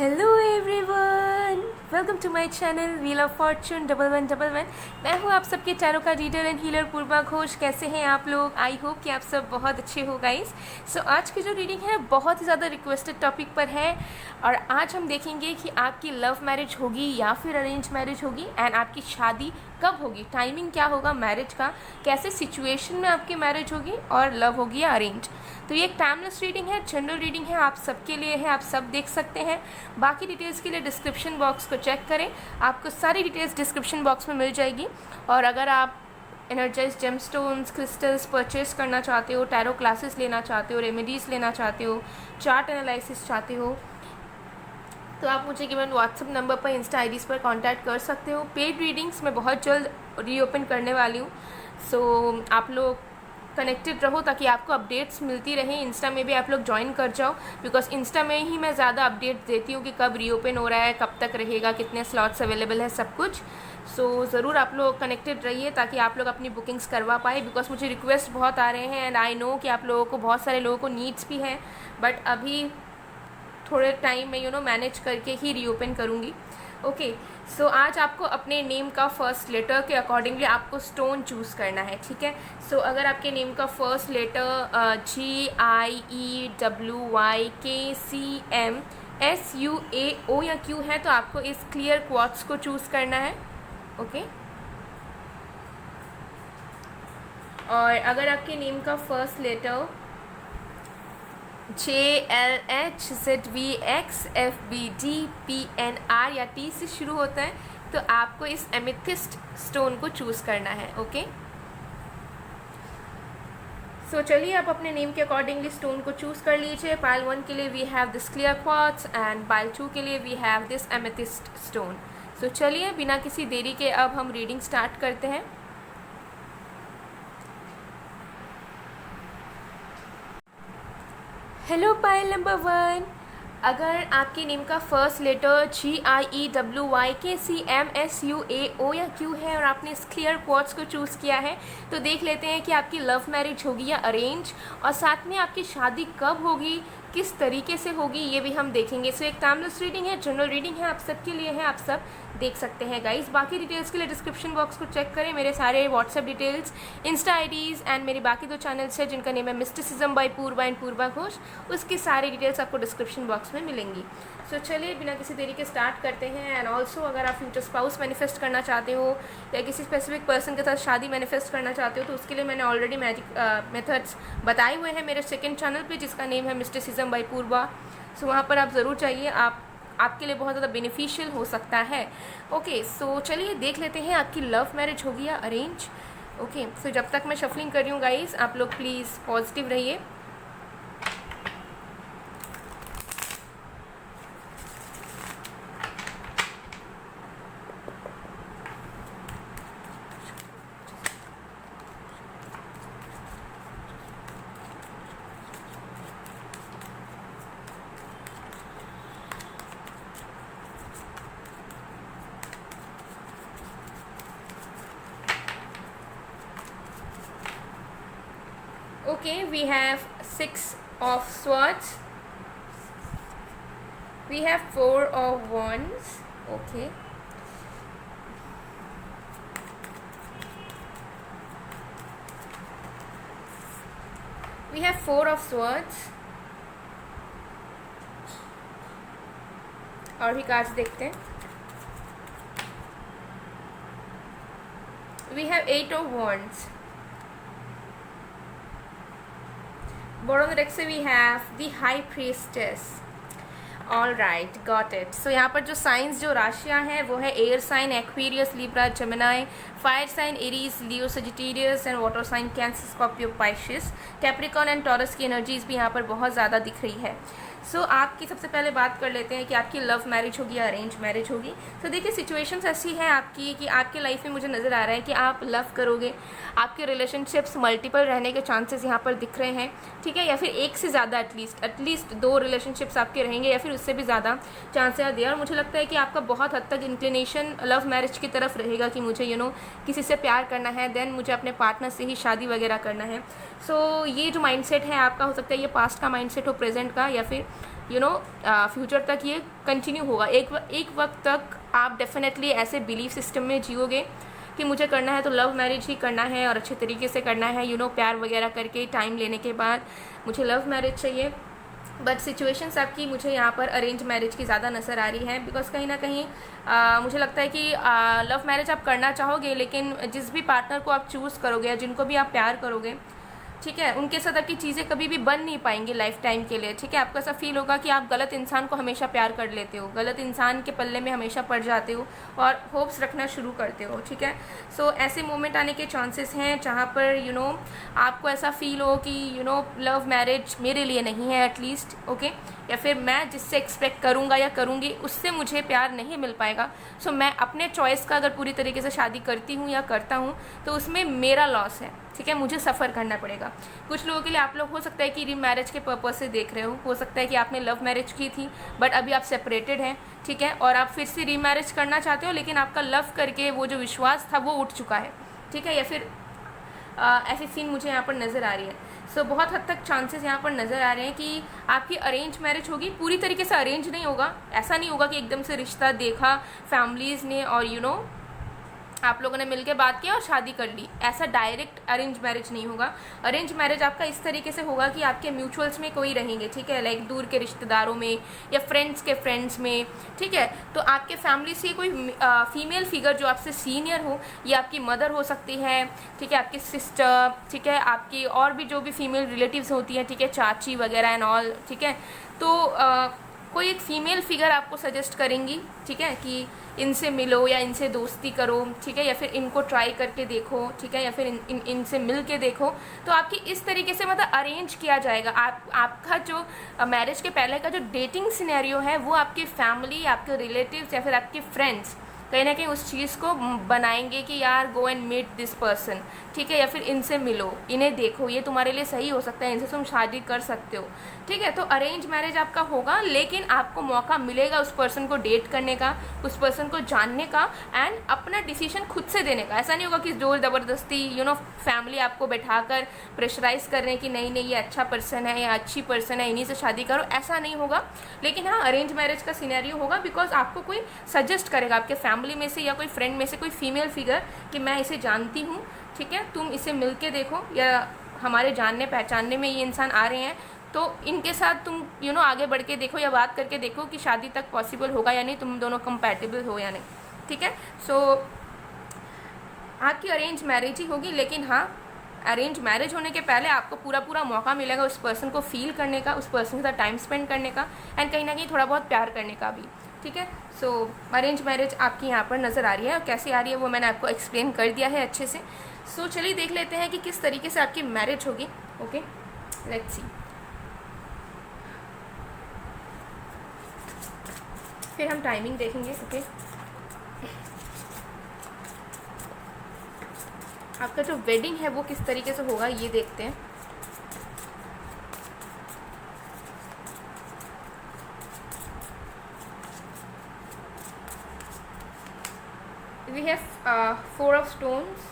Hello everyone, welcome to my channel wheel of fortune 1111। मैं हूँ आप सबके टैरो का reader and healer Purva Ghosh. कैसे हैं आप लोग? आई होप कि आप सब बहुत अच्छे हो गाइस। सो आज की जो रीडिंग है बहुत ही ज़्यादा रिक्वेस्टेड टॉपिक पर है और आज हम देखेंगे कि आपकी लव मैरिज होगी या फिर अरेंज मैरिज होगी एंड आपकी शादी कब होगी, टाइमिंग क्या होगा मैरिज का, कैसे सिचुएशन में आपकी मैरिज होगी और लव होगी या अरेंज। तो ये एक टाइमलेस रीडिंग है, जनरल रीडिंग है, आप सबके लिए है, आप सब देख सकते हैं। बाकी डिटेल्स के लिए डिस्क्रिप्शन बॉक्स को चेक करें, आपको सारी डिटेल्स डिस्क्रिप्शन बॉक्स में मिल जाएगी। और अगर आप एनर्जाइज जेमस्टोन्स क्रिस्टल्स परचेज करना चाहते हो, टैरो क्लासेस लेना चाहते हो, रेमेडीज़ लेना चाहते हो, चार्ट एनालिसिस चाहते हो, तो आप मुझे गिवन व्हाट्सएप नंबर पर इंस्टा आईडीज़ पर कांटेक्ट कर सकते हो। पेड रीडिंग्स मैं बहुत जल्द रीओपन करने वाली हूँ, सो आप लोग कनेक्टेड रहो ताकि आपको अपडेट्स मिलती रहें। इंस्टा में भी आप लोग ज्वाइन कर जाओ, बिकॉज इंस्टा में ही मैं ज़्यादा अपडेट देती हूँ कि कब रीओपन हो रहा है, कब तक रहेगा, कितने स्लॉट्स अवेलेबल है, सब कुछ। सो ज़रूर आप लोग कनेक्टेड रहिए ताकि आप लोग अपनी बुकिंग्स करवा पाए, बिकॉज मुझे रिक्वेस्ट बहुत आ रहे हैं एंड आई नो कि आप लोगों को बहुत सारे लोगों को नीड्स भी हैं, बट अभी थोड़े टाइम में मैनेज करके ही रीओपन करूँगी। ओके, सो आज आपको अपने नेम का फर्स्ट लेटर के अकॉर्डिंगली आपको स्टोन चूज़ करना है, ठीक है। सो अगर आपके नेम का फर्स्ट लेटर GIEWYKCMSUAO या Q है तो आपको इस क्लियर क्वार्ट्ज को चूज़ करना है, ओके। और अगर आपके नेम का फर्स्ट लेटर JLHZVXFBDPNR या T से शुरू होता है तो आपको इस एमेथिस्ट स्टोन को चूज़ करना है, ओके। सो चलिए आप अपने नेम के अकॉर्डिंगली स्टोन को चूज़ कर लीजिए। पाइल 1 के लिए we have this clear quartz and pile 2 के लिए we have this amethyst stone. So चलिए बिना किसी देरी के अब हम रीडिंग स्टार्ट करते हैं। हेलो पाइल नंबर 1, अगर आपके नेम का फर्स्ट लेटर GIEWYKCMSUAO या Q है और आपने इस क्लियर क्वार्ट्ज को चूज़ किया है तो देख लेते हैं कि आपकी लव मैरिज होगी या अरेंज, और साथ में आपकी शादी कब होगी, किस तरीके से होगी, ये भी हम देखेंगे। सो एक टाइमलेस रीडिंग है, जनरल रीडिंग है, आप सबके लिए है, आप सब देख सकते हैं गाइस। बाकी डिटेल्स के लिए डिस्क्रिप्शन बॉक्स को चेक करें, मेरे सारे WhatsApp details, Insta IDs and मेरी बाकी 2 चैनल्स है जिनका नेम है mysticism by Purva and Purva Ghosh, उसकी सारी डिटेल्स आपको डिस्क्रिप्शन बॉक्स में मिलेंगी। सो चलिए बिना किसी देरी के स्टार्ट करते हैं। एंड ऑल्सो अगर आप फ्यूचर स्पाउस मैनिफेस्ट करना चाहते हो या किसी स्पेसिफिक पर्सन के साथ शादी मैनिफेस्ट करना चाहते हो तो उसके लिए मैंने ऑलरेडी मैजिक मेथड्स बताए हुए हैं मेरे सेकंड चैनल पे जिसका नेम है मिस्टिसिज्म बाय पूर्वा। सो वहाँ पर आप ज़रूर चाहिए, आपके लिए बहुत ज़्यादा बेनिफिशियल हो सकता है। ओके, सो चलिए देख लेते हैं आपकी लव मैरिज होगी या अरेंज। ओके, सो जब तक मैं शफलिंग कर रही हूँ गाइस आप लोग प्लीज़ पॉजिटिव रहिए। Okay, we have 6 of swords, we have 4 of wands, okay, we have 4 of swords। और भी कार्ड्स देखते हैं। we have 8 of wands। Bottom deck से we have the high priestess. All right, got it. So यहाँ पर जो signs, जो राशियाँ हैं वो है air sign Aquarius, Libra, Gemini, fire sign Aries, Leo, Sagittarius and water sign Cancer, Scorpio, Pisces, Capricorn and Taurus की एनर्जीज भी यहाँ पर बहुत ज़्यादा दिख रही है। सो आपकी सबसे पहले बात कर लेते हैं कि आपकी लव मैरिज होगी या अरेंज मैरिज होगी। तो देखिए सिचुएशंस ऐसी है आपकी कि आपके लाइफ में मुझे नज़र आ रहा है कि आप लव करोगे, आपके रिलेशनशिप्स मल्टीपल रहने के चांसेस यहाँ पर दिख रहे हैं, ठीक है, या फिर एक से ज़्यादा एटलीस्ट 2 रिलेशनशिप्स आपके रहेंगे या फिर उससे भी ज़्यादा चांसेस दिया। और मुझे लगता है कि आपका बहुत हद तक इंक्लिनेशन लव मैरिज की तरफ रहेगा कि मुझे किसी से प्यार करना है, देन मुझे अपने पार्टनर से ही शादी वगैरह करना है। सो ये जो माइंडसेट है आपका, हो सकता है ये पास्ट का माइंडसेट हो, प्रेजेंट का, या फिर फ्यूचर तक ये कंटिन्यू होगा। एक वक्त तक आप डेफिनेटली ऐसे बिलीफ सिस्टम में जियोगे कि मुझे करना है तो लव मैरिज ही करना है और अच्छे तरीके से करना है, प्यार वगैरह करके टाइम लेने के बाद मुझे लव मैरिज चाहिए। बट सिचुएशंस आपकी मुझे यहाँ पर अरेंज मैरिज की ज़्यादा नज़र आ रही है, बिकॉज कहीं ना कहीं मुझे लगता है कि लव मैरिज आप करना चाहोगे, लेकिन जिस भी पार्टनर को आप चूज़ करोगे या जिनको भी आप प्यार करोगे, ठीक है, उनके साथ आपकी चीज़ें कभी भी बन नहीं पाएंगी लाइफ टाइम के लिए। ठीक है, आपको ऐसा फील होगा कि आप गलत इंसान को हमेशा प्यार कर लेते हो, गलत इंसान के पल्ले में हमेशा पड़ जाते हो और होप्स रखना शुरू करते हो। ठीक है, सो ऐसे मोमेंट आने के चांसेस हैं जहाँ पर आपको ऐसा फील हो कि लव मैरिज मेरे लिए नहीं है एटलीस्ट, ओके, या फिर मैं जिससे एक्सपेक्ट करूँगा या करूँगी उससे मुझे प्यार नहीं मिल पाएगा। सो मैं अपने चॉइस का अगर पूरी तरीके से शादी करती हूँ या करता हूँ तो उसमें मेरा लॉस है। ठीक है, मुझे सफ़र करना पड़ेगा। कुछ लोगों के लिए आप लोग हो सकता है कि रीमैरिज के पर्पज़ से देख रहे हो सकता है कि आपने लव मैरिज की थी बट अभी आप सेपरेटेड हैं, ठीक है, और आप फिर से रीमैरिज करना चाहते हो, लेकिन आपका लव करके वो जो विश्वास था वो उठ चुका है। ठीक है, या फिर ऐसी सीन मुझे यहाँ पर नज़र आ रही है। सो बहुत हद तक चांसेस यहाँ पर नज़र आ रहे हैं कि आपकी अरेंज मैरिज होगी। पूरी तरीके से अरेंज नहीं होगा, ऐसा नहीं होगा कि एकदम से रिश्ता देखा फैमिलीज़ ने और आप लोगों ने मिलकर बात किया और शादी कर ली, ऐसा डायरेक्ट अरेंज मैरिज नहीं होगा। अरेंज मैरिज आपका इस तरीके से होगा कि आपके म्यूचुअल्स में कोई रहेंगे, ठीक है, लाइक दूर के रिश्तेदारों में या फ्रेंड्स के फ्रेंड्स में। ठीक है, तो आपके फैमिली से कोई फीमेल फिगर जो आपसे सीनियर हो, ये आपकी मदर हो सकती है, ठीक है, आपकी सिस्टर, ठीक है, आपकी और भी जो भी फीमेल रिलेटिव्स होती हैं, ठीक है, चाची वगैरह एंड ऑल। ठीक है, तो कोई एक फीमेल फिगर आपको सजेस्ट करेंगी, ठीक है, कि इनसे मिलो या इनसे दोस्ती करो, ठीक है, या फिर इनको ट्राई करके देखो, ठीक है, या फिर इनसे मिल के देखो। तो आपकी इस तरीके से मतलब अरेंज किया जाएगा। आपका जो मैरिज के पहले का जो डेटिंग सिनेरियो है वो आपकी फैमिली, आपके रिलेटिव्स या फिर आपके फ्रेंड्स कहीं ना कहीं उस चीज़ को बनाएंगे कि यार go and meet this person, ठीक है, या फिर इनसे मिलो, इन्हें देखो, ये तुम्हारे लिए सही हो सकता है, इनसे तुम शादी कर सकते हो। ठीक है, तो अरेंज मैरिज आपका होगा, लेकिन आपको मौका मिलेगा उस पर्सन को डेट करने का, उस पर्सन को जानने का एंड अपना डिसीजन खुद से देने का। ऐसा नहीं होगा कि जोर ज़बरदस्ती फैमिली आपको बैठाकर प्रेशराइज कर रहे हैं कि नहीं नहीं ये अच्छा पर्सन है या अच्छी पर्सन है, इन्हीं से शादी करो, ऐसा नहीं होगा। लेकिन हाँ, अरेंज मैरिज का सिनेरियो होगा बिकॉज आपको कोई सजेस्ट करेगा, आपके फैमिली में से या कोई फ्रेंड में से कोई फीमेल फिगर कि मैं इसे जानती हूँ, ठीक है, तुम इसे मिल के देखो, या हमारे जानने पहचानने में ये इंसान आ रहे हैं तो इनके साथ तुम आगे बढ़ के देखो या बात करके देखो कि शादी तक पॉसिबल होगा या नहीं, तुम दोनों कंपैटिबल हो या नहीं। ठीक है, सो आपकी अरेंज मैरिज ही होगी, लेकिन हाँ, अरेंज मैरिज होने के पहले आपको पूरा मौका मिलेगा उस पर्सन को फील करने का, उस पर्सन के साथ टाइम स्पेंड करने का एंड कहीं ना कहीं थोड़ा बहुत प्यार करने का भी। ठीक है, सो अरेंज मैरिज आपकी यहाँ पर नज़र आ रही है, और कैसे आ रही है वो मैंने आपको एक्सप्लेन कर दिया है अच्छे से। सो चलिए देख लेते हैं कि किस तरीके से आपकी मैरिज होगी। Okay, let's see. फिर हम टाइमिंग देखेंगे। ओके, आपका जो वेडिंग है वो किस तरीके से होगा ये देखते हैं। We have 4 of stones,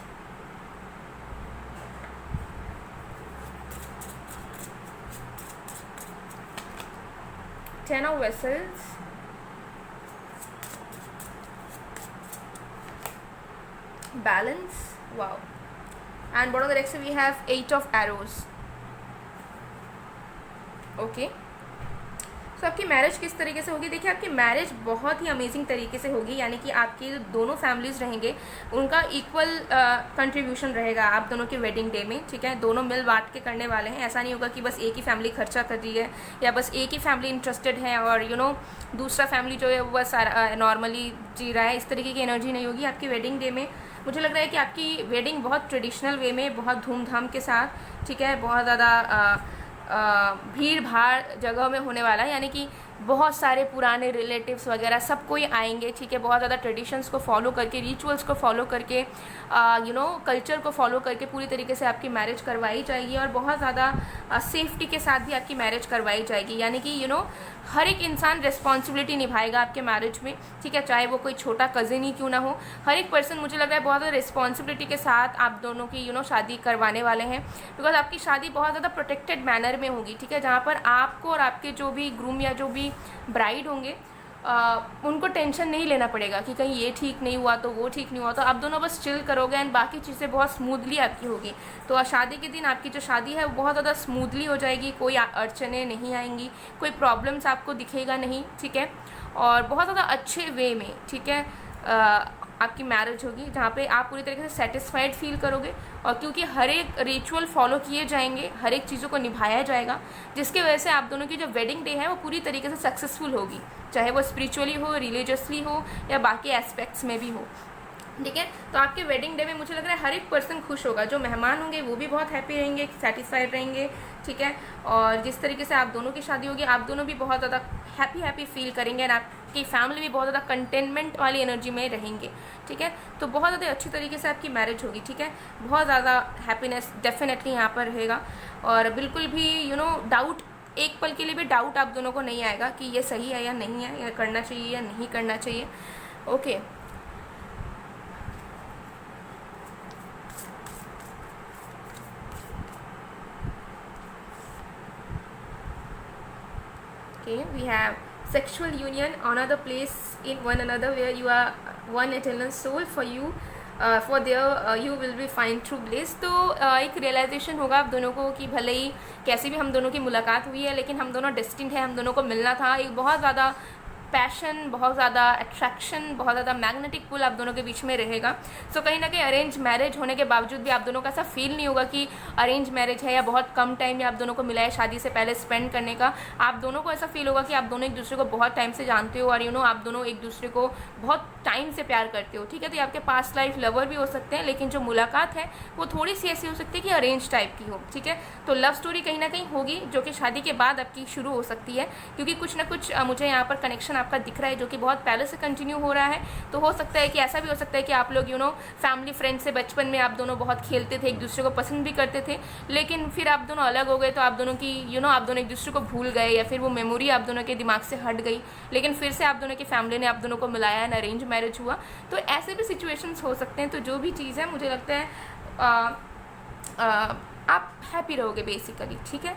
Ten of vessels, balance, wow, and bottom of the deck we have 8 of arrows. Okay, तो आपकी मैरिज किस तरीके से होगी? देखिए, आपकी मैरिज बहुत ही अमेजिंग तरीके से होगी, यानी कि आपकी जो दोनों फैमिलीज़ रहेंगे उनका इक्वल कंट्रीब्यूशन रहेगा आप दोनों के वेडिंग डे में। ठीक है, दोनों मिल बांट के करने वाले हैं। ऐसा नहीं होगा कि बस एक ही फैमिली खर्चा कर रही है या बस एक ही फैमिली इंटरेस्टेड है और दूसरा फैमिली जो है वो बस नॉर्मली जी रहा है। इस तरीके की एनर्जी नहीं होगी आपकी वेडिंग डे में। मुझे लग रहा है कि आपकी वेडिंग बहुत ट्रेडिशनल वे में, बहुत धूमधाम के साथ, ठीक है, बहुत ज़्यादा भीड़ भाड़ जगह में होने वाला है, यानी कि बहुत सारे पुराने रिलेटिव्स वगैरह सब कोई आएंगे, ठीक है। बहुत ज़्यादा ट्रेडिशंस को फॉलो करके, रिचुअल्स को फॉलो करके, कल्चर को फॉलो करके पूरी तरीके से आपकी मैरिज करवाई जाएगी, और बहुत ज़्यादा सेफ्टी के साथ भी आपकी मैरिज करवाई जाएगी। यानी कि हर एक इंसान रिस्पॉन्सिबिलिटी निभाएगा आपके मैरिज में, ठीक है, चाहे वो कोई छोटा कज़िन ही क्यों ना हो। हर एक पर्सन मुझे लग रहा है बहुत ज़्यादा रिस्पॉन्सिबिलिटी के साथ आप दोनों की शादी करवाने वाले हैं, बिकॉज आपकी शादी बहुत ज़्यादा प्रोटेक्टेड मैनर में होगी, ठीक है, जहाँ पर आपको और आपके जो भी ग्रूम या जो भी ब्राइड होंगे उनको टेंशन नहीं लेना पड़ेगा कि कहीं ये ठीक नहीं हुआ तो वो ठीक नहीं हुआ, तो आप दोनों बस चिल करोगे एंड बाकी चीज़ें बहुत स्मूथली आपकी होगी। तो शादी के दिन आपकी जो शादी है वो बहुत ज़्यादा स्मूथली हो जाएगी, कोई अड़चने नहीं आएंगी, कोई प्रॉब्लम्स आपको दिखेगा नहीं, ठीक है, और बहुत ज़्यादा अच्छे वे में, ठीक है, आपकी मैरिज होगी जहाँ पे आप पूरी तरीके से सेटिस्फाइड फील करोगे। और क्योंकि हर एक रिचुअल फॉलो किए जाएंगे, हर एक चीज़ों को निभाया जाएगा, जिसकी वजह से आप दोनों की जो वेडिंग डे है वो पूरी तरीके से सक्सेसफुल होगी, चाहे वो स्पिरिचुअली हो, रिलीजियसली हो, या बाकी एस्पेक्ट्स में भी हो, ठीक है। तो आपके वेडिंग डे में मुझे लग रहा है हर एक पर्सन खुश होगा, जो मेहमान होंगे वो भी बहुत हैप्पी रहेंगे, सेटिस्फाइड रहेंगे, ठीक है। और जिस तरीके से आप दोनों की शादी होगी, आप दोनों भी बहुत ज़्यादा हैप्पी फील करेंगे, और आपकी फैमिली भी बहुत ज़्यादा कंटेनमेंट वाली एनर्जी में रहेंगे, ठीक है। तो बहुत ज़्यादा अच्छी तरीके से आपकी मैरिज होगी, ठीक है। बहुत ज़्यादा हैप्पीनेस डेफिनेटली यहाँ पर रहेगा, और बिल्कुल भी डाउट, एक पल के लिए भी डाउट आप दोनों को नहीं आएगा कि ये सही है या नहीं है, या करना चाहिए या नहीं करना चाहिए, okay. Okay, we have sexual union, another place in one another where you are one eternal soul for you, for there you will be find true bliss। तो एक रियलाइजेशन होगा आप दोनों को कि भले ही कैसी भी हम दोनों की मुलाकात हुई है, लेकिन हम दोनों डेस्टिन्ड है, हम दोनों को मिलना था। एक बहुत ज़्यादा पैशन, बहुत ज़्यादा अट्रैक्शन, बहुत ज़्यादा मैग्नेटिक पुल आप दोनों के बीच में रहेगा। सो कहीं ना कहीं अरेंज मैरिज होने के बावजूद भी आप दोनों का ऐसा फील नहीं होगा कि अरेंज मैरिज है, या बहुत कम टाइम में आप दोनों को मिला है शादी से पहले स्पेंड करने का। आप दोनों को ऐसा फील होगा कि आप दोनों एक दूसरे को बहुत टाइम से जानते हो, और आप दोनों एक दूसरे को बहुत टाइम से प्यार करते हो, ठीक है। तो ये आपके पास्ट लाइफ लवर भी हो सकते हैं, लेकिन जो मुलाकात है वो थोड़ी सी ऐसी हो सकती है कि अरेंज टाइप की हो, ठीक है। तो लव स्टोरी कहीं ना कहीं होगी, जो कि शादी के बाद आपकी शुरू हो सकती है, क्योंकि कुछ ना कुछ मुझे यहाँ पर कनेक्शन आपका दिख रहा है जो कि बहुत पहले से कंटिन्यू हो रहा है। तो हो सकता है कि ऐसा भी हो सकता है कि आप लोग फैमिली फ्रेंड से बचपन में आप दोनों बहुत खेलते थे, एक दूसरे को पसंद भी करते थे, लेकिन फिर आप दोनों अलग हो गए, तो आप दोनों की आप दोनों एक दूसरे को भूल गए, या फिर वो मेमोरी आप दोनों के दिमाग से हट गई, लेकिन फिर से आप दोनों की फैमिली ने आप दोनों को मिलाया एंड अरेंज मैरिज हुआ। तो ऐसे भी सिचुएशंस हो सकते हैं। तो जो भी चीज़ है, मुझे लगता है आप हैप्पी रहोगे बेसिकली, ठीक है।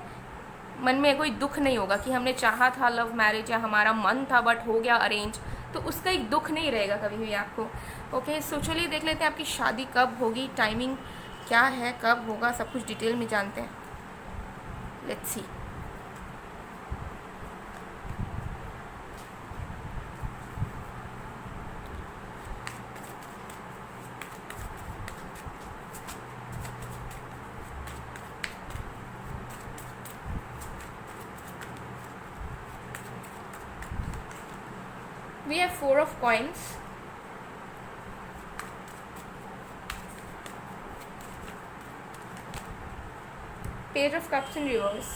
मन में कोई दुख नहीं होगा कि हमने चाहा था लव मैरिज, या हमारा मन था बट हो गया अरेंज, तो उसका एक दुख नहीं रहेगा कभी भी आपको, ओके। सो चलिए देख लेते हैं आपकी शादी कब होगी, टाइमिंग क्या है, कब होगा, सब कुछ डिटेल में जानते हैं। Let's see. We have 4 of coins, Page of Cups in reverse,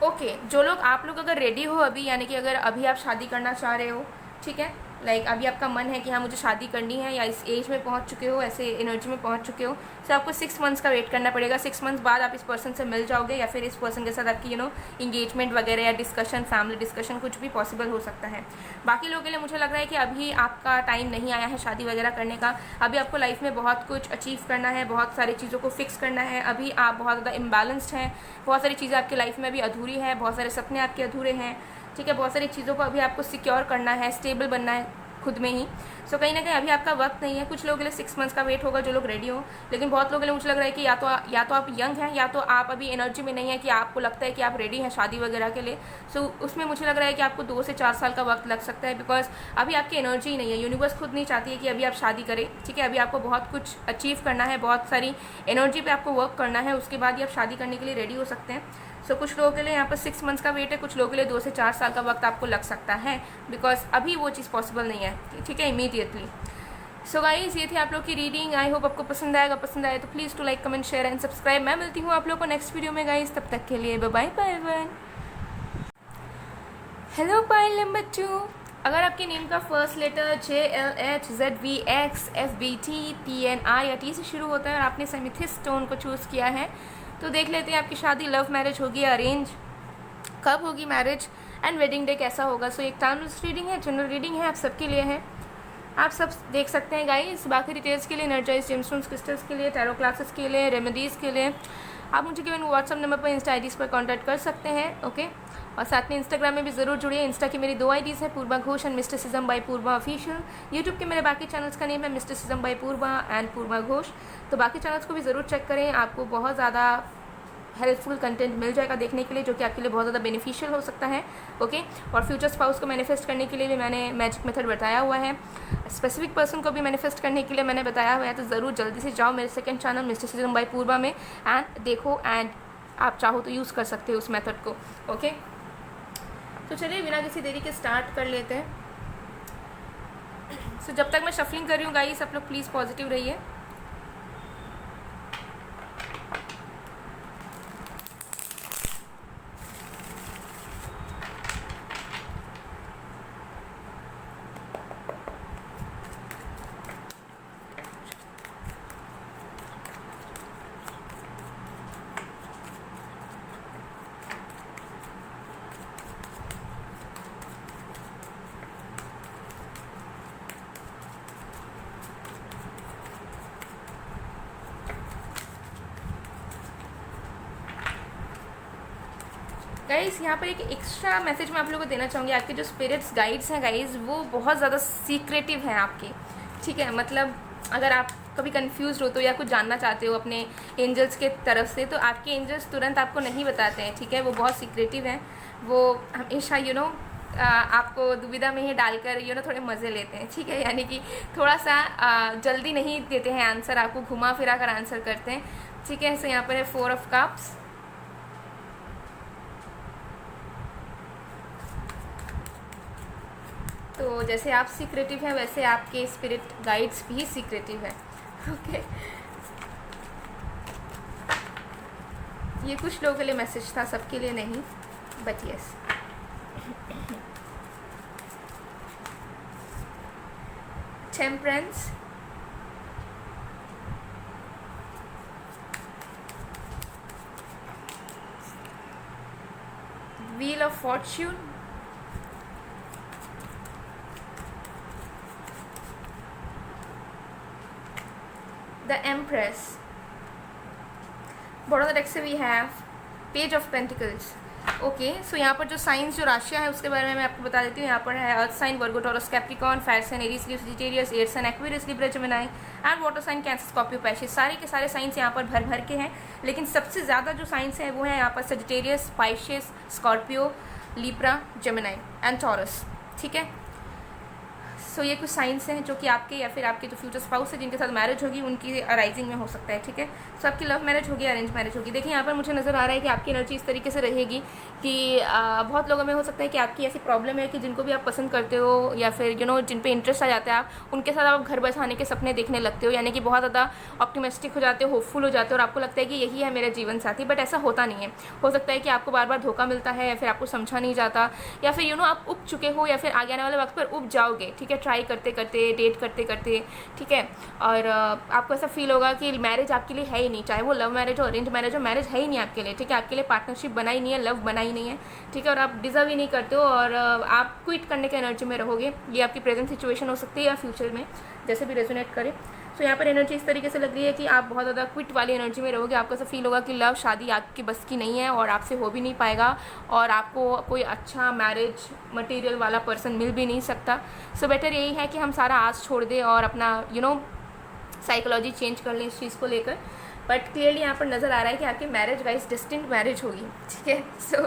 okay. जो लोग, आप लोग अगर रेडी हो अभी, यानी कि अगर अभी आप शादी करना चाह रहे हो, ठीक है, लाइक अभी आपका मन है कि हाँ मुझे शादी करनी है, या इस एज में पहुंच चुके हो, ऐसे एनर्जी में पहुंच चुके हो, तो आपको 6 मंथ्स का वेट करना पड़ेगा। 6 मंथ्स बाद आप इस पर्सन से मिल जाओगे, या फिर इस पर्सन के साथ आपकी इंगेजमेंट वगैरह या डिस्कशन, फैमिली डिस्कशन कुछ भी पॉसिबल हो सकता है। बाकी लोगों के लिए मुझे लग रहा है कि अभी आपका टाइम नहीं आया है शादी वगैरह करने का। अभी आपको लाइफ में बहुत कुछ अचीव करना है, बहुत सारी चीज़ों को फिक्स करना है। अभी आप बहुत ज़्यादा इम्बैलेंस्ड हैं, बहुत सारी चीज़ें आपकी लाइफ में अभी अधूरी है, बहुत सारे सपने आपके अधूरे हैं, ठीक है। बहुत सारी चीज़ों को अभी आपको सिक्योर करना है, स्टेबल बनना है खुद में ही। सो कहीं ना कहीं अभी आपका वक्त नहीं है। कुछ लोगों के लिए 6 मंथ्स का वेट होगा जो लोग रेडी हो, लेकिन बहुत लोगों के लिए मुझे लग रहा है कि या तो आप यंग हैं, या तो आप अभी एनर्जी में नहीं है कि आपको लगता है कि आप रेडी हैं शादी वगैरह के लिए। सो उसमें मुझे लग रहा है कि आपको 2 से 4 साल का वक्त लग सकता है, बिकॉज अभी आपकी एनर्जी ही नहीं है। यूनिवर्स खुद नहीं चाहती है कि अभी आप शादी करें, ठीक है। अभी आपको बहुत कुछ अचीव करना है, बहुत सारी एनर्जी पर आपको वर्क करना है, उसके बाद ही आप शादी करने के लिए रेडी हो सकते हैं। सो कुछ लोगों के लिए यहाँ पर 6 मंथ्स का वेट है, कुछ लोगों के लिए 2 से 4 साल का वक्त आपको लग सकता है, बिकॉज अभी वो चीज़ पॉसिबल नहीं है, ठीक है, इमीडिएटली। सो गाइस, ये थी आप लोग की रीडिंग। आई होप आपको पसंद आएगा। पसंद आए तो please to like, comment, share and subscribe. मैं मिलती हूँ आप लोग को नेक्स्ट वीडियो में गाइस, तब तक के लिए bye bye bye. Hello pile number 2। अगर आपके नेम का फर्स्ट लेटर JLHZVXFBT PNI या T से शुरू होता है और आपने सेमिथिस टोन को चूज़ किया है तो देख लेते हैं आपकी शादी लव मैरिज होगी या अरेंज, कब होगी मैरिज एंड वेडिंग डे कैसा होगा। सो एक टाइमलेस रीडिंग है, जनरल रीडिंग है, आप सबके लिए है, आप सब देख सकते हैं गाइस। बाकी डिटेल्स के लिए, एनर्जाइज जेमस्टोन्स क्रिस्टल्स के लिए, टैरो क्लासेस के लिए, रेमेडीज़ के लिए आप मुझे केवल व्हाट्सअप नंबर पर, इंस्टा आईडीज़ पर कांटेक्ट कर सकते हैं। ओके, और साथ में इंस्टाग्राम में भी ज़रूर जुड़िए। इंस्टा की मेरी 2 आईडीज़ है, Purva Ghosh and mysticism by Purva official. YouTube के मेरे बाकी चैनल्स का नेम है mysticism by Purva and Purva Ghosh, तो बाकी चैनल्स को भी ज़रूर चेक करें। आपको बहुत ज़्यादा हेल्पफुल कंटेंट मिल जाएगा देखने के लिए, जो कि आपके लिए बहुत ज़्यादा बेनिफिशियल हो सकता है। ओके, और फ्यूचर स्पाउस को मैनिफेस्ट करने के लिए भी मैंने मैजिक मेथड बताया हुआ है, स्पेसिफिक पर्सन को भी मैनिफेस्ट करने के लिए मैंने बताया हुआ है। तो ज़रूर जल्दी से जाओ मेरे सेकंड चैनल मिस्टिसिज्म बाय पूर्वा में एंड देखो, एंड आप चाहो तो यूज़ कर सकते हो उस मेथड को। ओके, तो चलिए बिना किसी देरी के स्टार्ट कर लेते हैं। सो जब तक मैं शफलिंग कर रही हूँ गाइस, आप लोग प्लीज़ पॉजिटिव रहिए। गाइस यहाँ पर एक एक्स्ट्रा मैसेज मैं आप लोगों को देना चाहूँगी। आपके जो स्पिरिट्स गाइड्स हैं गाइस, वो बहुत ज़्यादा सीक्रेटिव हैं आपके, ठीक है। मतलब अगर आप कभी कंफ्यूज होते हो या कुछ जानना चाहते हो अपने एंजल्स के तरफ से, तो आपके एंजल्स तुरंत आपको नहीं बताते हैं, ठीक है। वो बहुत सीक्रेटिव हैं, वो हमेशा आपको दुविधा में ही डालकर थोड़े मज़े लेते हैं, ठीक है। यानी कि थोड़ा सा जल्दी नहीं देते हैं आंसर, आपको घुमा फिरा कर आंसर करते हैं, ठीक है। सो यहाँ पर है 4 ऑफ कप्स। तो जैसे आप सीक्रेटिव हैं वैसे आपके स्पिरिट गाइड्स भी सीक्रेटिव हैं। ओके, ये कुछ लोगों के लिए मैसेज था, सबके लिए नहीं, but yes. Temperance, wheel of Fortune, the Empress, bottom of the deck से we have Page of Pentacles। Okay, so यहाँ पर जो साइंस, जो राशियाँ है उसके बारे में मैं आपको बता देती हूँ। यहाँ पर है earth sign Virgo Taurus Capricorn, fire sign Aries Leo Sagittarius, air sign Aquarius Libra Gemini and water sign Cancer Scorpio Pisces. सारे के सारे साइंस यहाँ पर भर भर के हैं, लेकिन सबसे ज़्यादा जो साइंस है वो है यहाँ पर Sagittarius, Pisces, Scorpio, Libra, Gemini and Taurus, ठीक है। सो ये कुछ साइंस हैं जो कि आपके या फिर आपके जो फ्यूचर स्पाउस है जिनके साथ मैरिज होगी उनकी अराइजिंग में हो सकता है, ठीक है। सो आपकी लव मैरिज होगी, अरेंज मैरिज होगी। देखिए यहाँ पर मुझे नज़र आ रहा है कि आपकी एनर्जी इस तरीके से रहेगी कि बहुत लोगों में हो सकता है कि आपकी ऐसी प्रॉब्लम है कि जिनको भी आप पसंद करते हो या फिर जिन पे इंटरेस्ट आ जाता है, आप उनके साथ आप घर बसाने के सपने देखने लगते हो, यानी कि बहुत ज़्यादा ऑप्टिमिस्टिक हो जाते हो, होपफुल हो जाते हो और आपको लगता है कि यही है मेरा जीवन साथी। बट ऐसा होता नहीं है। हो सकता है कि आपको बार बार धोखा मिलता है या फिर आपको समझा नहीं जाता, या फिर आप उब चुके हो या फिर आगे आने वाले वक्त पर उब जाओगे, ठीक है, ट्राई करते करते, डेट करते करते, ठीक है। और आपको ऐसा फील होगा कि मैरिज आपके लिए है ही नहीं, चाहे वो लव मैरिज हो, अरेंज मैरिज हो, मैरिज है ही नहीं आपके लिए, ठीक है। आपके लिए पार्टनरशिप बना ही नहीं है, लव बना ही नहीं है, ठीक है। और आप डिजर्व ही नहीं करते हो और आप क्विट करने के एनर्जी में रहोगे। ये आपकी प्रेजेंट सिचुएशन हो सकती है या फ्यूचर में, जैसे भी रेजोनेट करे। सो यहाँ पर एनर्जी इस तरीके से लग रही है कि आप बहुत ज़्यादा क्विट वाली एनर्जी में रहोगे। आपको ऐसा फील होगा कि लव, शादी आपकी बस की नहीं है और आपसे हो भी नहीं पाएगा और आपको कोई अच्छा मैरिज मटेरियल वाला पर्सन मिल भी नहीं सकता। सो बेटर यही है कि हम सारा आज छोड़ दें और अपना साइकोलॉजी चेंज कर लें इस चीज़ को लेकर। बट क्लियरली यहाँ पर नज़र आ रहा है कि आपकी मैरिज गाइस डेस्टिन्ड मैरिज होगी, ठीक है। सो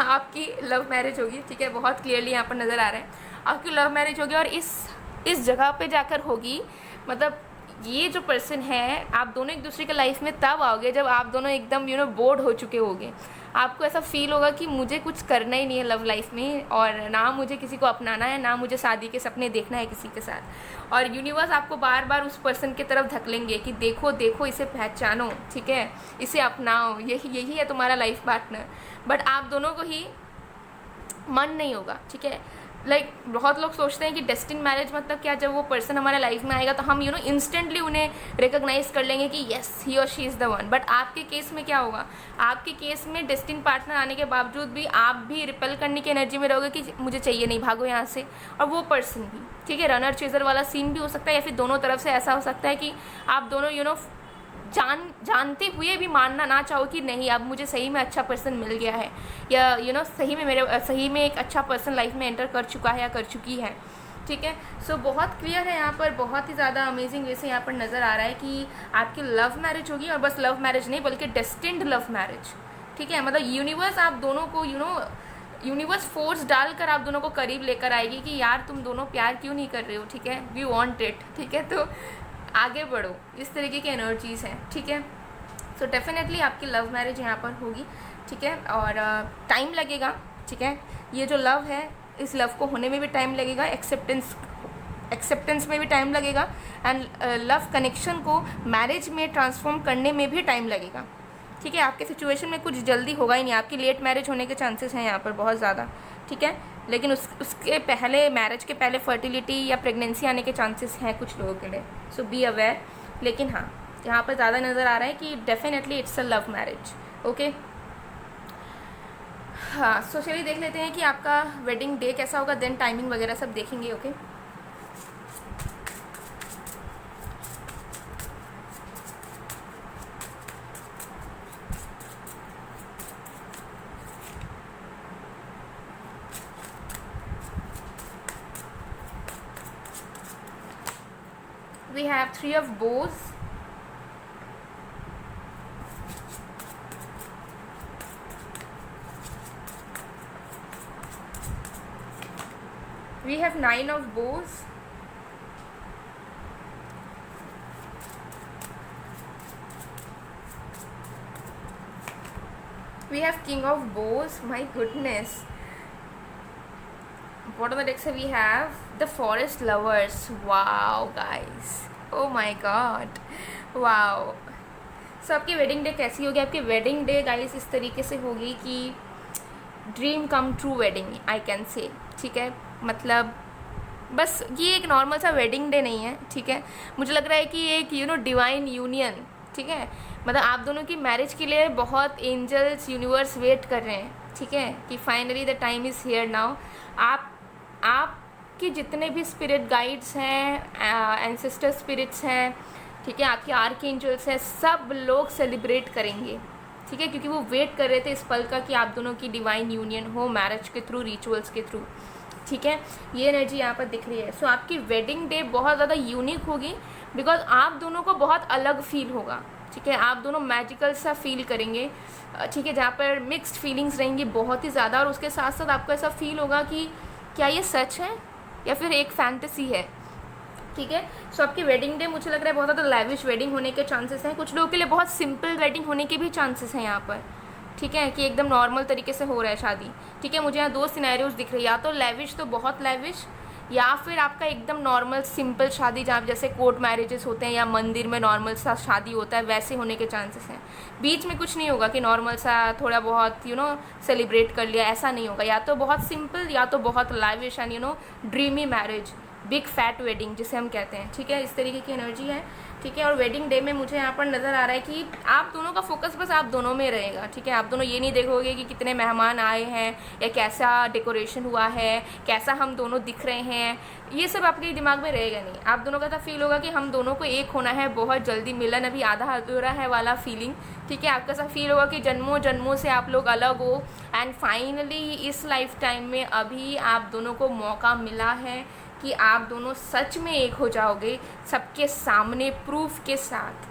आपकी लव मैरिज होगी, ठीक है, बहुत क्लियरली यहाँ पर नज़र आ रहा है आपकी लव मैरिज होगी। और इस जगह पे जाकर होगी, मतलब ये जो पर्सन है, आप दोनों एक दूसरे के लाइफ में तब आओगे जब आप दोनों एकदम बोर्ड हो चुके होगे। आपको ऐसा फील होगा कि मुझे कुछ करना ही नहीं है लव लाइफ में, और ना मुझे किसी को अपनाना है, ना मुझे शादी के सपने देखना है किसी के साथ। और यूनिवर्स आपको बार बार उस पर्सन की तरफ धकेलेंगे कि देखो देखो, इसे पहचानो, ठीक है, इसे अपनाओ, यही है तुम्हारा लाइफ पार्टनर। बट आप दोनों को ही मन नहीं होगा, ठीक है। बहुत लोग सोचते हैं कि डेस्टिन मैरिज मतलब क्या, जब वो पर्सन हमारे लाइफ में आएगा तो हम इंस्टेंटली उन्हें रिकॉग्नाइज कर लेंगे कि येस ही और she is the one. But आपके केस में क्या होगा, आपके केस में डेस्टिन पार्टनर आने के बावजूद भी आप भी रिपेल करने की एनर्जी में रहोगे कि मुझे चाहिए नहीं, भागो यहाँ से, और वो पर्सन भी, ठीक है। रनर चेजर वाला सीन भी हो सकता है, या फिर दोनों तरफ से ऐसा हो सकता है कि आप दोनों जानते हुए भी मानना ना चाहो कि नहीं, अब मुझे सही में अच्छा पर्सन मिल गया है, या सही में एक अच्छा पर्सन लाइफ में एंटर कर चुका है या कर चुकी है, ठीक है। सो बहुत क्लियर है यहाँ पर, बहुत ही ज़्यादा अमेजिंग वे से यहाँ पर नज़र आ रहा है कि आपकी लव मैरिज होगी, और बस लव मैरिज नहीं बल्कि डेस्टिन्ड लव मैरिज, ठीक है। मतलब यूनिवर्स आप दोनों को यूनिवर्स फोर्स डालकर आप दोनों को करीब लेकर आएगी कि यार तुम दोनों प्यार क्यों नहीं कर रहे हो, ठीक है, वी वॉन्ट इट, ठीक है, तो आगे बढ़ो, इस तरीके की एनर्जीज़ हैं, ठीक है। सो डेफिनेटली आपकी लव मैरिज यहाँ पर होगी, ठीक है, और टाइम लगेगा, ठीक है। ये जो लव है, इस लव को होने में भी टाइम लगेगा, एक्सेप्टेंस में भी टाइम लगेगा, एंड लव कनेक्शन को मैरिज में ट्रांसफॉर्म करने में भी टाइम लगेगा, ठीक है। आपके सिचुएशन में कुछ जल्दी होगा ही नहीं, आपकी लेट मैरिज होने के चांसेस हैं यहाँ पर बहुत ज़्यादा, ठीक है। लेकिन उसके पहले, मैरिज के पहले फर्टिलिटी या प्रेगनेंसी आने के चांसेस हैं कुछ लोगों के लिए, सो बी अवेयर। लेकिन हाँ, यहाँ पर ज़्यादा नज़र आ रहा है कि definitely it's a love marriage, okay. हाँ, सो चलिए देख लेते हैं कि आपका वेडिंग डे कैसा होगा, देन टाइमिंग वगैरह सब देखेंगे, okay. We have 3 of bows, we have 9 of bows, we have king of bows, my goodness. Bottom of the deck we have the forest lovers. Wow guys, oh my god, wow. सो आपकी wedding day कैसी होगी, आपकी wedding day guys इस तरीके से होगी कि dream come true wedding, I can say, ठीक है। मतलब बस ये एक नॉर्मल सा वेडिंग डे नहीं है, ठीक है। मुझे लग रहा है कि एक डिवाइन यूनियन, ठीक है। मतलब आप दोनों की मैरिज के लिए बहुत एंजल्स, यूनिवर्स वेट कर रहे हैं, ठीक है, कि finally the time is here now. आपके जितने भी स्पिरिट गाइड्स हैं, एंसेस्टर स्पिरिट्स हैं, ठीक है, आपके आर्क एंजल्स हैं, सब लोग सेलिब्रेट करेंगे, ठीक है, क्योंकि वो वेट कर रहे थे इस पल का कि आप दोनों की डिवाइन यूनियन हो मैरिज के थ्रू, रिचुअल्स के थ्रू, ठीक है। ये एनर्जी यहाँ पर दिख रही है। सो आपकी वेडिंग डे बहुत ज़्यादा यूनिक होगी, बिकॉज आप दोनों को बहुत अलग फील होगा, ठीक है। आप दोनों मैजिकल सा फील करेंगे, ठीक है, जहाँ पर मिक्स्ड फीलिंग्स रहेंगी बहुत ही ज़्यादा, और उसके साथ साथ आपको ऐसा फील होगा कि क्या ये सच है या फिर एक फैंटेसी है, ठीक है। सो आपकी वेडिंग डे मुझे लग रहा है बहुत ज़्यादा लैविश वेडिंग होने के चांसेस हैं, कुछ लोगों के लिए बहुत सिंपल वेडिंग होने के भी चांसेस हैं यहाँ पर, ठीक है, कि एकदम नॉर्मल तरीके से हो रहा है शादी, ठीक है। मुझे यहाँ 2 सिनेरियोज दिख रही है, या तो लैविश तो बहुत लैविश, या फिर आपका एकदम नॉर्मल सिंपल शादी, जहाँ जैसे कोर्ट मैरिजेस होते हैं या मंदिर में नॉर्मल सा शादी होता है, वैसे होने के चांसेस हैं। बीच में कुछ नहीं होगा कि नॉर्मल सा थोड़ा बहुत सेलिब्रेट कर लिया, ऐसा नहीं होगा। या तो बहुत सिंपल या तो बहुत lavish and dreamy marriage, big fat wedding जिसे हम कहते हैं, ठीक है, इस तरीके की एनर्जी है, ठीक है। और वेडिंग डे में मुझे यहाँ पर नज़र आ रहा है कि आप दोनों का फोकस बस आप दोनों में रहेगा, ठीक है। आप दोनों ये नहीं देखोगे कि कितने मेहमान आए हैं या कैसा डेकोरेशन हुआ है, कैसा हम दोनों दिख रहे हैं, ये सब आपके दिमाग में रहेगा नहीं। आप दोनों का तो फील होगा कि हम दोनों को एक होना है, बहुत जल्दी मिलन अभी आधा अधूरा है वाला फीलिंग, ठीक है। आपका ऐसा फील होगा कि जन्मों जन्मों से आप लोग अलग हो, एंड फाइनली इस लाइफ टाइम में अभी आप दोनों को मौका मिला है कि आप दोनों सच में एक हो जाओगे, सबके सामने प्रूफ के साथ।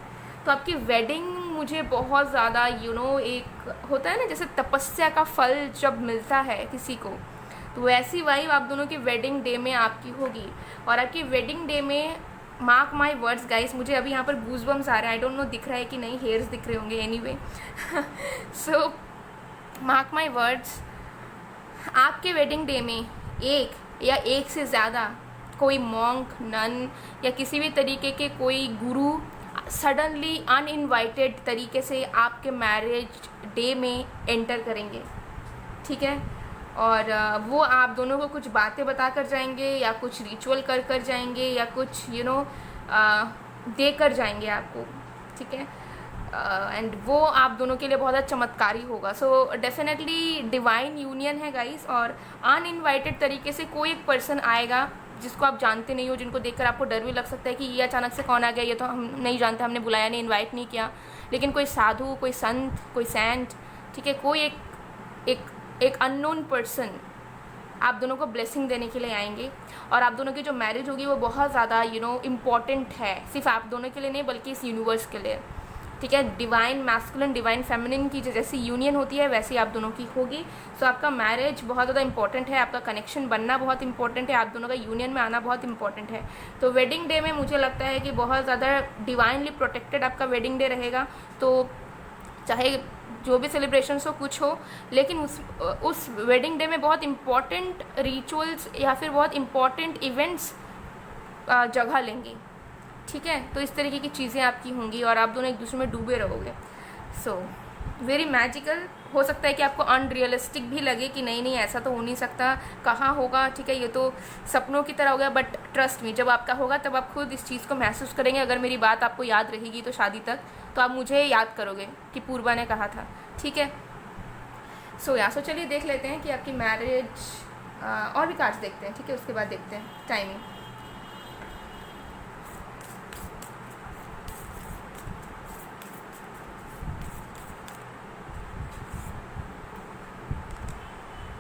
तो आपकी वेडिंग मुझे बहुत ज़्यादा एक होता है ना, जैसे तपस्या का फल जब मिलता है किसी को, तो वैसी वाइब आप दोनों की वेडिंग डे में आपकी होगी। और आपकी वेडिंग डे में मार्क माई वर्ड्स गाइस, मुझे अभी यहाँ पर गूज़बम्स आ रहे हैं, आई डोंट नो दिख रहा है कि नहीं, हेयर्स दिख रहे होंगे anyway. So mark my words, आपके वेडिंग डे में एक या एक से ज़्यादा कोई मॉन्क, नन या किसी भी तरीके के कोई गुरु सडनली अनइनवाइटेड तरीके से आपके मैरिज डे में एंटर करेंगे, ठीक है। और वो आप दोनों को कुछ बातें बता कर जाएंगे या कुछ रिचुअल कर कर जाएंगे या कुछ दे कर जाएंगे आपको, ठीक है। एंड वो आप दोनों के लिए बहुत अच्छा चमत्कारी होगा। सो डेफिनेटली डिवाइन यूनियन है गाइस, और अनइनवाइटेड तरीके से कोई एक पर्सन आएगा जिसको आप जानते नहीं हो, जिनको देखकर आपको डर भी लग सकता है कि ये अचानक से कौन आ गया, ये तो हम नहीं जानते, हमने बुलाया नहीं, इनवाइट नहीं किया। लेकिन कोई साधु, कोई संत, कोई सेंट, ठीक है, कोई एक अननोन पर्सन आप दोनों को ब्लेसिंग देने के लिए आएंगे। और आप दोनों की जो मैरिज होगी वो बहुत ज़्यादा इम्पॉर्टेंट है, सिर्फ आप दोनों के लिए नहीं बल्कि इस यूनिवर्स के लिए, ठीक है। डिवाइन मैस्कुलिन डिवाइन फेमिनिन की जैसी यूनियन होती है वैसी आप दोनों की होगी। सो आपका मैरिज बहुत ज़्यादा इंपॉर्टेंट है, आपका कनेक्शन बनना बहुत इंपॉर्टेंट है, आप दोनों का यूनियन में आना बहुत इंपॉर्टेंट है। तो वेडिंग डे में मुझे लगता है कि बहुत ज़्यादा डिवाइनली प्रोटेक्टेड आपका वेडिंग डे रहेगा। तो चाहे जो भी सेलिब्रेशंस हो, कुछ हो, लेकिन उस वेडिंग डे में बहुत इम्पॉर्टेंट रिचुअल्स या फिर बहुत इम्पॉर्टेंट इवेंट्स जगह लेंगी, ठीक है। तो इस तरीके की चीज़ें आपकी होंगी और आप दोनों एक दूसरे में डूबे रहोगे। So very magical. हो सकता है कि आपको अनरियलिस्टिक भी लगे कि नहीं नहीं ऐसा तो हो नहीं सकता, कहाँ होगा, ठीक है, ये तो सपनों की तरह हो गया। बट ट्रस्ट मी, जब आपका होगा तब आप खुद इस चीज़ को महसूस करेंगे। अगर मेरी बात आपको याद रहेगी तो शादी तक, तो आप मुझे याद करोगे कि पूर्वा ने कहा था, ठीक है। सो चलिए देख लेते हैं कि आपकी मैरिज और भी कार्ड्स देखते हैं, ठीक है, उसके बाद देखते हैं timing.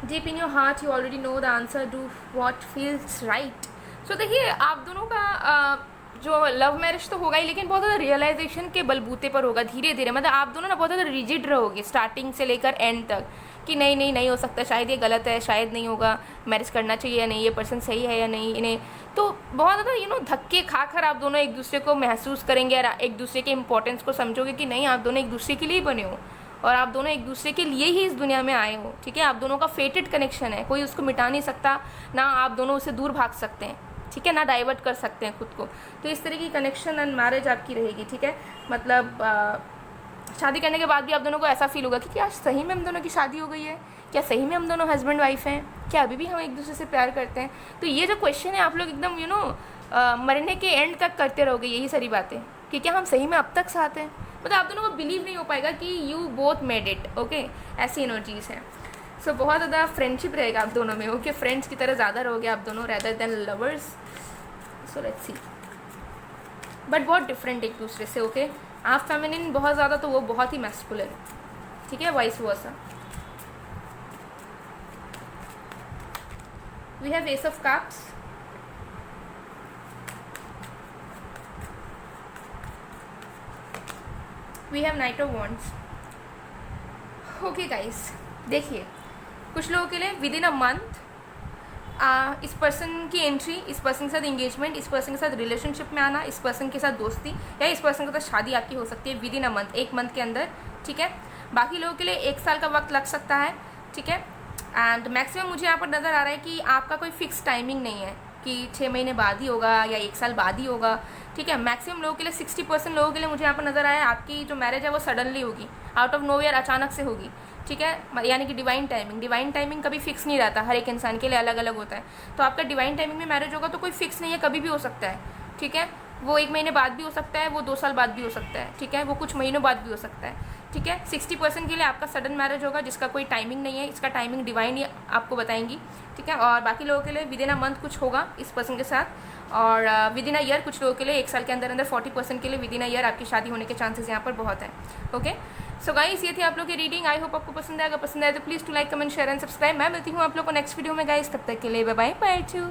Deep in your heart, you already know the answer. Do what feels right. So देखिए, आप दोनों का जो लव मैरिज तो होगा ही, लेकिन बहुत ज़्यादा रियलाइजेशन के बलबूते पर होगा, धीरे धीरे। मतलब आप दोनों ना बहुत ज़्यादा रिजिड रहोगे स्टार्टिंग से लेकर एंड तक कि नहीं हो सकता, शायद ये गलत है, शायद नहीं होगा, मैरिज करना चाहिए या नहीं, ये पर्सन सही है या नहीं, इन्हें तो बहुत ज़्यादा धक्के खा कर आप दोनों एक दूसरे को महसूस करेंगे और एक दूसरे के इंपॉर्टेंस को समझोगे कि नहीं, आप दोनों एक दूसरे के लिए ही बने हो और आप दोनों एक दूसरे के लिए ही इस दुनिया में आए हो, ठीक है। आप दोनों का फेटेड कनेक्शन है, कोई उसको मिटा नहीं सकता, ना आप दोनों उससे दूर भाग सकते हैं, ठीक है, ना डाइवर्ट कर सकते हैं खुद को। तो इस तरह की कनेक्शन एंड मैरिज आपकी रहेगी, ठीक है। मतलब शादी करने के बाद भी आप दोनों को ऐसा फील होगा कि क्या सही में हम दोनों की शादी हो गई है, क्या सही में हम दोनों हस्बैंड वाइफ हैं, क्या अभी भी हम एक दूसरे से प्यार करते हैं। तो ये जो क्वेश्चन है आप लोग एकदम मरने के एंड तक करते रहोगे यही सारी बातें कि क्या हम सही में अब तक साथ हैं। मतलब आप दोनों को बिलीव नहीं हो पाएगा कि you both made it, okay, ऐसी एनर्जीज हैं। सो बहुत ज़्यादा फ्रेंडशिप रहेगा आप दोनों में, ओके, फ्रेंड्स की तरह ज़्यादा रहोगे आप दोनों rather than lovers. So let's see, but बहुत डिफरेंट एक दूसरे से, ओके। आप फेमिनिन बहुत ज़्यादा, तो वो बहुत ही मैस्कुलिन, ठीक है, vice versa. We have ace of cups, we have knight of wands. Okay guys, देखिए कुछ लोगों के लिए विद इन अ मंथ इस पर्सन की एंट्री, इस पर्सन के साथ इंगेजमेंट, इस पर्सन के साथ रिलेशनशिप में आना, इस पर्सन के साथ दोस्ती या इस पर्सन के साथ शादी आपकी हो सकती है विद इन अ मंथ, एक मंथ के अंदर, ठीक है। बाकी लोगों के लिए 1 साल का वक्त लग सकता है, ठीक है। एंड मैक्सिमम मुझे यहाँ पर नज़र आ रहा है कि आपका कोई फिक्स टाइमिंग नहीं है कि 6 महीने बाद ही होगा या 1 साल बाद ही होगा, ठीक है। मैक्सिमम लोगों के लिए 60% लोगों के लिए मुझे यहाँ पर नज़र आया आपकी जो मैरिज है वो सडनली होगी, आउट ऑफ नोवेयर, अचानक से होगी, ठीक है। यानी कि डिवाइन टाइमिंग कभी फिक्स नहीं रहता, हर एक इंसान के लिए अलग अलग होता है। तो आपका डिवाइन टाइमिंग में मैरिज होगा तो कोई फिक्स नहीं है, कभी भी हो सकता है, ठीक है। वो 1 महीने बाद भी हो सकता है, वो 2 साल बाद भी हो सकता है, ठीक है, वो कुछ महीनों बाद भी हो सकता है, ठीक है। 60% के लिए आपका सडन मैरिज होगा जिसका कोई टाइमिंग नहीं है, इसका टाइमिंग डिवाइन ही आपको बताएंगी, ठीक है। और बाकी लोगों के लिए विद इन अ मंथ कुछ होगा इस पर्सन के साथ, और विद इन अ ईयर कुछ लोगों के लिए 1 साल के अंदर 40% के लिए विद इन अ ईयर आपकी शादी होने के चांसेस यहाँ पर बहुत हैं, ओके। सो गाइस, ये थी आप लोग की रीडिंग। आई होप आपको पसंद आएगा, पसंद आए तो please to like, comment, share and subscribe. मैं मिलती हूँ आप लोग को नेक्स्ट वीडियो में गाइस, तब तक के लिए बाय बाय, बाय टू।